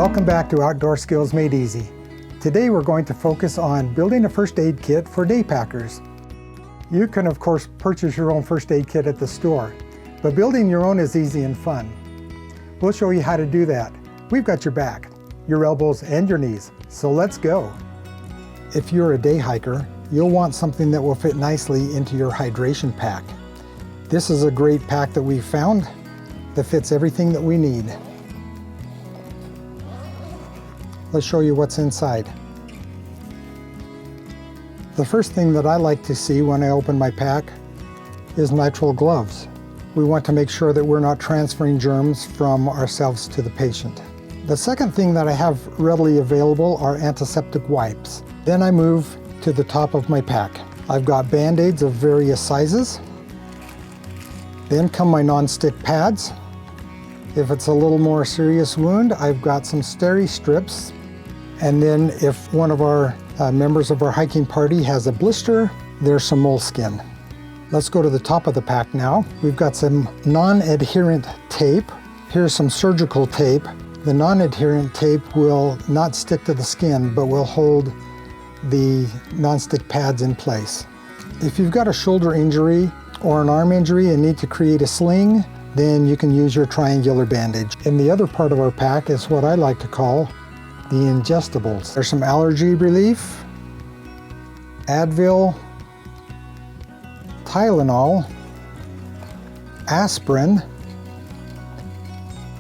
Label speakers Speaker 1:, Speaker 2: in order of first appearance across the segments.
Speaker 1: Welcome back to Outdoor Skills Made Easy. Today we're going to focus on building a first aid kit for day packers. You can of course purchase your own first aid kit at the store, but building your own is easy and fun. We'll show you how to do that. We've got your back, your elbows, and your knees, so let's go. If you're a day hiker, you'll want something that will fit nicely into your hydration pack. This is a great pack that we found that fits everything that we need. Let's show you what's inside. The first thing that I like to see when I open my pack is nitrile gloves. We want to make sure that we're not transferring germs from ourselves to the patient. The second thing that I have readily available are antiseptic wipes. Then I move to the top of my pack. I've got band-aids of various sizes. Then come my non-stick pads. If it's a little more serious wound, I've got some Steri strips. And then if one of our members of our hiking party has a blister, there's some Moleskin. Let's go to the top of the pack now. We've got some non-adherent tape. Here's some surgical tape. The non-adherent tape will not stick to the skin, but will hold the non-stick pads in place. If you've got a shoulder injury or an arm injury and need to create a sling, then you can use your triangular bandage. And the other part of our pack is what I like to call the ingestibles. There's some allergy relief, Advil, Tylenol, Aspirin,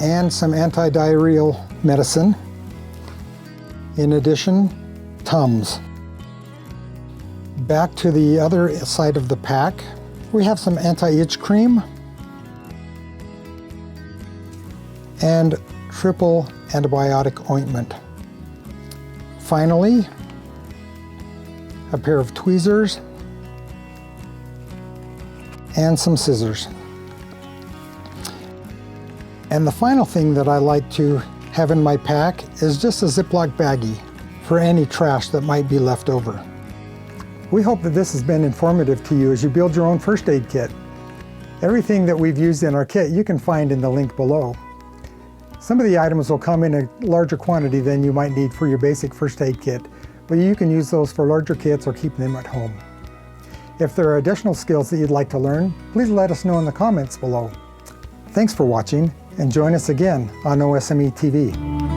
Speaker 1: and some anti-diarrheal medicine. In addition, Tums. Back to the other side of the pack, we have some anti-itch cream and triple antibiotic ointment. Finally, a pair of tweezers and some scissors. And the final thing that I like to have in my pack is just a Ziploc baggie for any trash that might be left over. We hope that this has been informative to you as you build your own first aid kit. Everything that we've used in our kit you can find in the link below. Some of the items will come in a larger quantity than you might need for your basic first aid kit, but you can use those for larger kits or keep them at home. If there are additional skills that you'd like to learn, please let us know in the comments below. Thanks for watching, and join us again on OSMEtv.